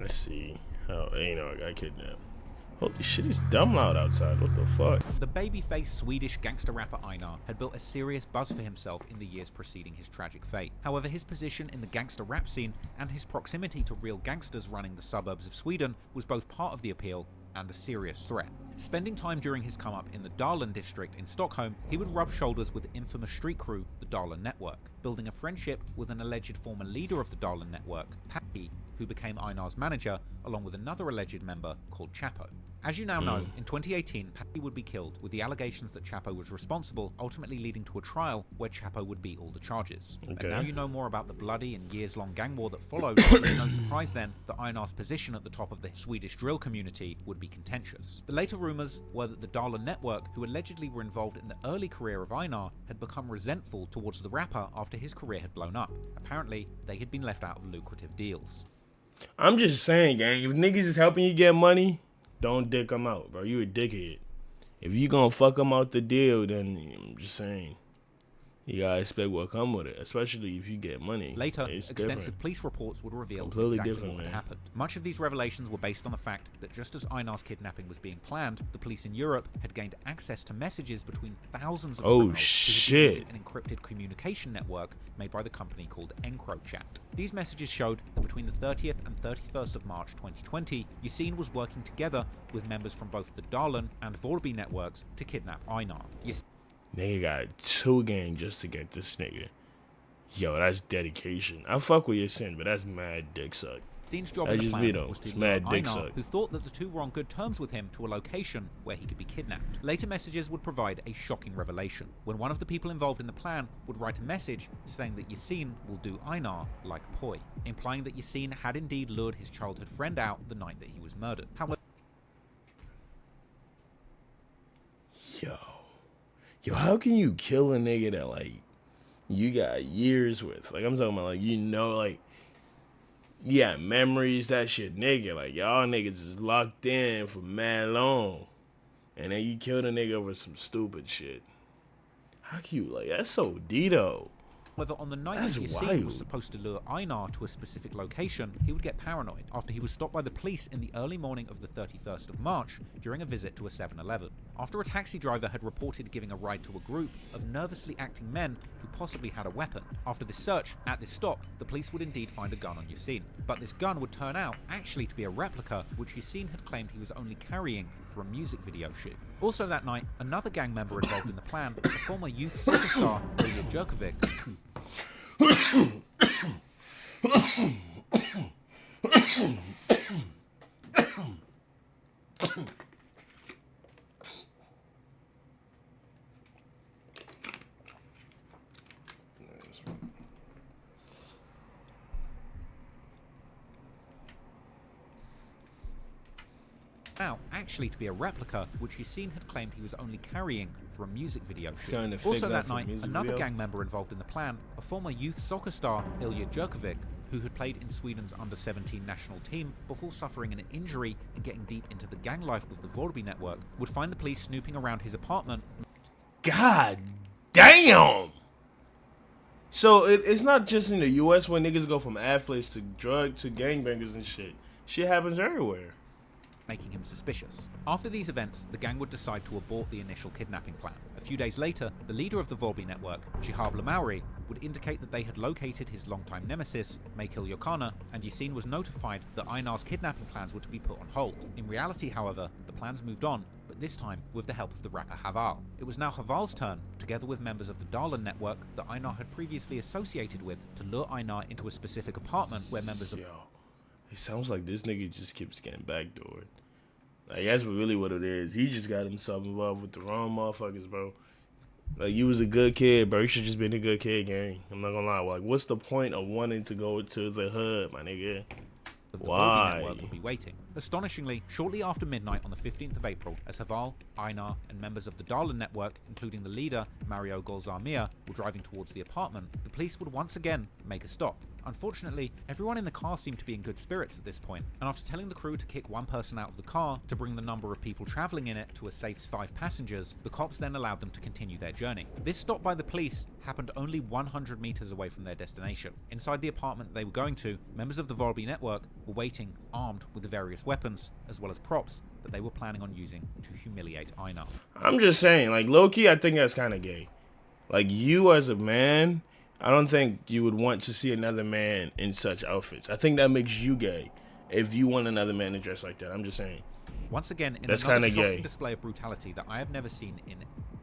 Let's see how Einar got kidnapped. Holy shit, it's dumb loud outside. What the fuck? The baby-faced Swedish gangster rapper Einar had built a serious buzz for himself in the years preceding his tragic fate. However, his position in the gangster rap scene and his proximity to real gangsters running the suburbs of Sweden was both part of the appeal and a serious threat. Spending time during his come-up in the Darlen district in Stockholm, he would rub shoulders with the infamous street crew, the Darlen Network, building a friendship with an alleged former leader of the Darlen Network, Patty, who became Einar's manager, along with another alleged member called Chapo. As you now know, in 2018, Patty would be killed, with the allegations that Chapo was responsible, ultimately leading to a trial where Chapo would beat all the charges. But now you know more about the bloody and years-long gang war that followed, it's no surprise then that Einar's position at the top of the Swedish drill community would be contentious. The later rumours were that the Darlen Network, who allegedly were involved in the early career of Einar, had become resentful towards the rapper after his career had blown up. Apparently, they had been left out of lucrative deals. I'm just saying, gang, if niggas is helping you get money, don't dick them out, bro. You a dickhead. If you gonna fuck them out the deal, then I'm just saying, you gotta expect what come with it, especially if you get money. Later, extensive police reports would reveal exactly what had happened. Much of these revelations were based on the fact that just as Einar's kidnapping was being planned, the police in Europe had gained access to messages between thousands of criminals who had used an encrypted communication network made by the company called EncroChat. These messages showed that between the 30th and 31st of March 2020, Yasin was working together with members from both the Darlen and Vorby networks to kidnap Einar. Nigga got 2 gangs just to get this nigga. Yo, that's dedication. I fuck with your sin, but that's mad dick suck. Yasin's job in the plan was to lure Einar, who thought that the two were on good terms with him, to a location where he could be kidnapped. Later messages would provide a shocking revelation, when one of the people involved in the plan would write a message saying that Yasin will do Einar like poi, implying that Yasin had indeed lured his childhood friend out the night that he was murdered. However, Yo, how can you kill a nigga that, like, you got years with? Like, I'm talking about, like, you know, like, you got memories, that shit, nigga. Like, y'all niggas is locked in for mad long. And then you killed a nigga over some stupid shit. How can you, like, that's so D-though. whether on the night that Yasin was supposed to lure Einar to a specific location, he would get paranoid after he was stopped by the police in the early morning of the 31st of March during a visit to a 7-Eleven. After a taxi driver had reported giving a ride to a group of nervously acting men who possibly had a weapon. After this search, at this stop, the police would indeed find a gun on Yasin. But this gun would turn out actually to be a replica, which Yasin had claimed he was only carrying for a music video shoot. Also that night, another gang member involved in the plan, a former youth soccer star, Ilya Jerkovic, out actually to be a replica, which Yasin had claimed he was only carrying for a music video shoot. Also that night, another gang member involved in the plan, a former youth soccer star, Ilya Jerkovic, who had played in Sweden's under-17 national team before suffering an injury and getting deep into the gang life with the Vorby network, would find the police snooping around his apartment. God damn! So it's not just in the US when niggas go from athletes to drug to gangbangers and shit. Shit happens everywhere. Making him suspicious. After these events, the gang would decide to abort the initial kidnapping plan. A few days later, the leader of the Vorby network, Chihab Lamauri, would indicate that they had located his longtime nemesis, Mikhail Yokana, and Yasin was notified that Einar's kidnapping plans were to be put on hold. In reality, however, the plans moved on, but this time with the help of the rapper Haval. It was now Haval's turn, together with members of the Darlen network that Einar had previously associated with, to lure Einar into a specific apartment where members of... Yo, it sounds like this nigga just keeps getting backdoored. Like, that's really what it is. He just got himself involved with the wrong motherfuckers, bro. Like, you was a good kid, bro. You should just been a good kid, gang. I'm not gonna lie. Like, what's the point of wanting to go to the hood, my nigga? Why? The network would be waiting. Astonishingly, shortly after midnight on the 15th of April, as Haval, Einar, and members of the Darlen network, including the leader, Mario Golzarmia, were driving towards the apartment, the police would once again make a stop. Unfortunately, everyone in the car seemed to be in good spirits at this point, and after telling the crew to kick one person out of the car to bring the number of people traveling in it to a safe 5 passengers, the cops then allowed them to continue their journey. This stop by the police happened only 100 meters away from their destination. Inside the apartment they were going to, members of the Volby network were waiting, armed with the various weapons, as well as props that they were planning on using to humiliate Einar. I'm just saying, like, low-key, I think that's kind of gay. Like, you as a man, I don't think you would want to see another man in such outfits. I think that makes you gay if you want another man to dress like that. I'm just saying. Once again, in That's another kinda shocking gay. display of brutality that I have never seen in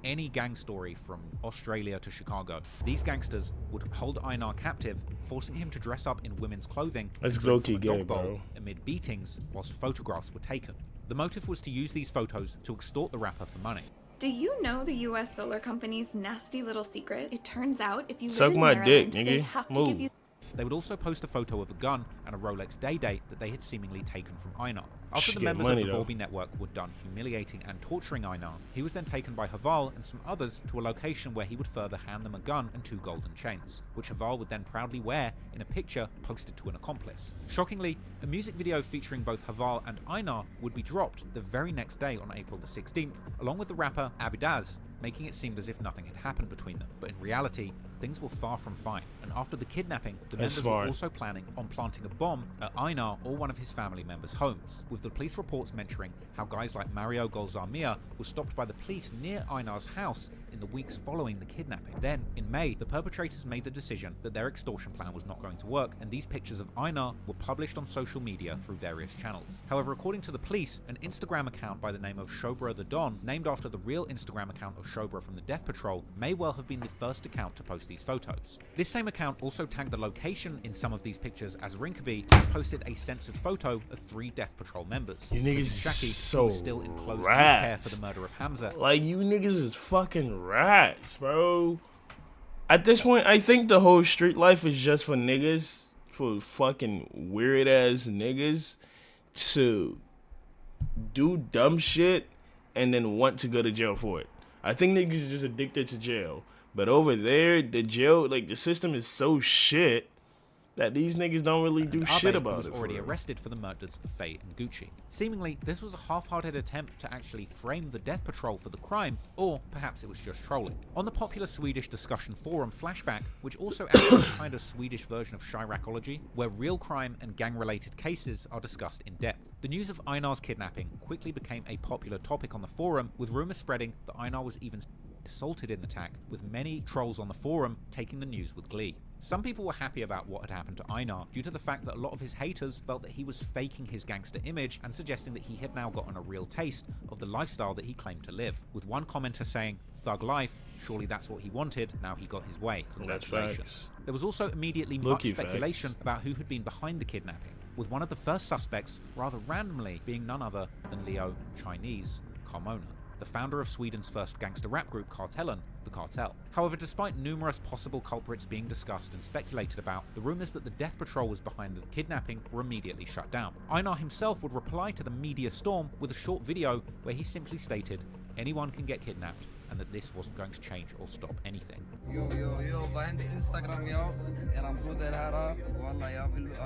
any gang story from Australia to Chicago, these gangsters would hold Einar captive, forcing him to dress up in women's clothing That's and drink low-key from a dog gay, bowl bro. amid beatings whilst photographs were taken. The motive was to use these photos to extort the rapper for money. Do you know the U.S. solar company's nasty little secret? It turns out if you Suck live in my Maryland, dick, they nigga. have to Move. give you. They would also post a photo of a gun and a Rolex day date that they had seemingly taken from Einar. After the Get members money, of the though. Volby network were done humiliating and torturing Einar, he was then taken by Haval and some others to a location where he would further hand them a gun and 2 golden chains, which Haval would then proudly wear in a picture posted to an accomplice. Shockingly, a music video featuring both Haval and Einar would be dropped the very next day on April the 16th, along with the rapper Abidaz, making it seem as if nothing had happened between them. But in reality, things were far from fine, and after the kidnapping, the That's members smart. were also planning on planting a bomb at Einar or one of his family members' homes, with the police reports mentioning how guys like Mario Golzarmia were stopped by the police near Einar's house in the weeks following the kidnapping. Then, in May, the perpetrators made the decision that their extortion plan was not going to work, and these pictures of Einar were published on social media through various channels. However, according to the police, an Instagram account by the name of Shobra the Don, named after the real Instagram account of Shobra from the Death Patrol, may well have been the first account to post these photos. This same account also tagged the location in some of these pictures as Rinkeby, and posted a censored photo of 3 Death Patrol members. You niggas Shaki, so who was still in close rats. care for the murder of Hamza. Like, you niggas is fucking rats, bro. At this point, I think the whole street life is just for niggas, for fucking weird ass niggas to do dumb shit and then want to go to jail for it. I think niggas is just addicted to jail. But over there, the jail, like, the system is so shit that these niggas don't really do And shit Abe about was it. for already real. arrested for the murders of Faye and Gucci. Seemingly, this was a half-hearted attempt to actually frame the Death Patrol for the crime, or perhaps it was just trolling. On the popular Swedish discussion forum Flashback, which also acts as a kind of Swedish version of Chiracology, where real crime and gang-related cases are discussed in depth, the news of Einar's kidnapping quickly became a popular topic on the forum, with rumours spreading that Einar was even assaulted in the attack, with many trolls on the forum taking the news with glee. Some people were happy about what had happened to Einar due to the fact that a lot of his haters felt that he was faking his gangster image and suggesting that he had now gotten a real taste of the lifestyle that he claimed to live, with one commenter saying, "Thug life, surely that's what he wanted, now he got his way, That's congratulations." facts. There was also immediately much Low-key speculation facts. about who had been behind the kidnapping, with one of the first suspects rather randomly being none other than Leo Chinese Carmona, the founder of Sweden's first gangster rap group Kartellen, the Cartel. However, despite numerous possible culprits being discussed and speculated about, the rumours that the Death Patrol was behind the kidnapping were immediately shut down. Einar himself would reply to the media storm with a short video where he simply stated, anyone can get kidnapped, and that this wasn't going to change or stop anything. Yo, vad händer Instagram ja? Eran broder här. Walla,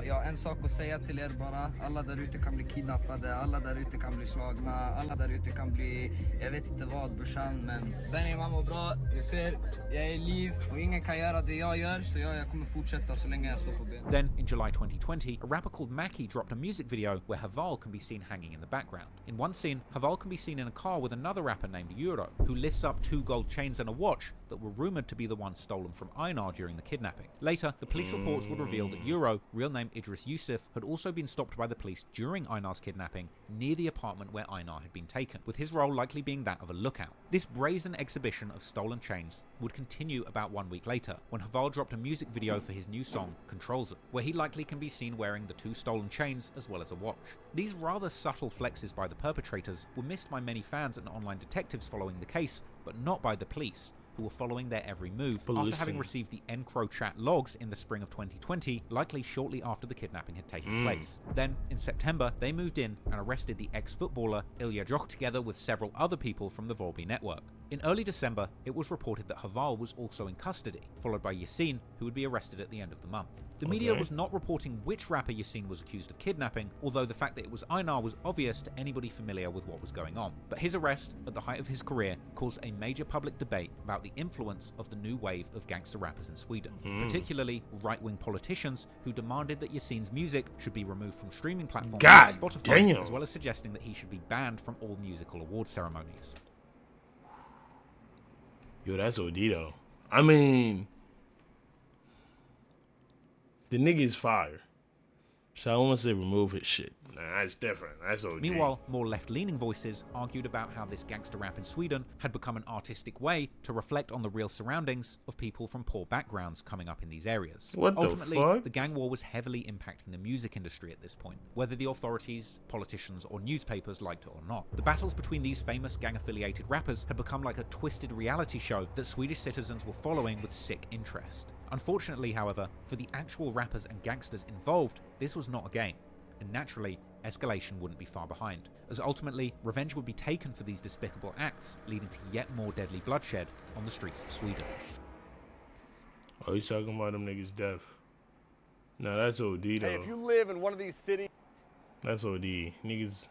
jag har en sak att säga till er bara. Alla där ute kan bli kidnappade, alla där ute kan bli slagna, alla där ute kan bli, jag vet inte vad brorsan, men Benny man mår bra, jag ser, jag är i liv och ingen kan göra det jag gör, så jag kommer fortsätta så länge jag står på ben. Then, in July 2020, a rapper called Mackie dropped a music video where Haval can be seen hanging in the background. In one scene, Haval can be seen in a car with another rapper named Euro, who lifts up 2 gold chains and a watch that were rumoured to be the ones stolen from Einar during the kidnapping. Later, the police reports would reveal that Euro, real name Idris Yusuf, had also been stopped by the police during Einar's kidnapping near the apartment where Einar had been taken, with his role likely being that of a lookout. This brazen exhibition of stolen chains would continue about 1 week later, when Haval dropped a music video for his new song, Controls It, where he likely can be seen wearing the 2 stolen chains as well as a watch. These rather subtle flexes by the perpetrators were missed by many fans and online detectives following the case, but not by the police, who were following their every move after having received the EncroChat logs in the spring of 2020, likely shortly after the kidnapping had taken place. Then, in September, they moved in and arrested the ex-footballer Ilya Jok together with several other people from the Volby network. In early December, it was reported that Haval was also in custody, followed by Yasin, who would be arrested at the end of the month. The media was not reporting which rapper Yasin was accused of kidnapping, although the fact that it was Einar was obvious to anybody familiar with what was going on. But his arrest, at the height of his career, caused a major public debate about the influence of the new wave of gangster rappers in Sweden, particularly right-wing politicians who demanded that Yasin's music should be removed from streaming platforms like Spotify, as well as suggesting that he should be banned from all musical award ceremonies. Yo, that's OD though. I mean, the nigga's fire. So I want to say remove his shit. Nah, that's different. That's OD. Meanwhile, more left-leaning voices argued about how this gangster rap in Sweden had become an artistic way to reflect on the real surroundings of people from poor backgrounds coming up in these areas. Ultimately, the gang war was heavily impacting the music industry at this point, whether the authorities, politicians, or newspapers liked it or not. The battles between these famous gang-affiliated rappers had become like a twisted reality show that Swedish citizens were following with sick interest. Unfortunately, however, for the actual rappers and gangsters involved, this was not a game. And naturally, escalation wouldn't be far behind, as ultimately, revenge would be taken for these despicable acts, leading to yet more deadly bloodshed on the streets of Sweden. Oh, he's talking about them niggas' death. No, that's OD though. Hey, if you live in one of these cities... That's OD. Niggas...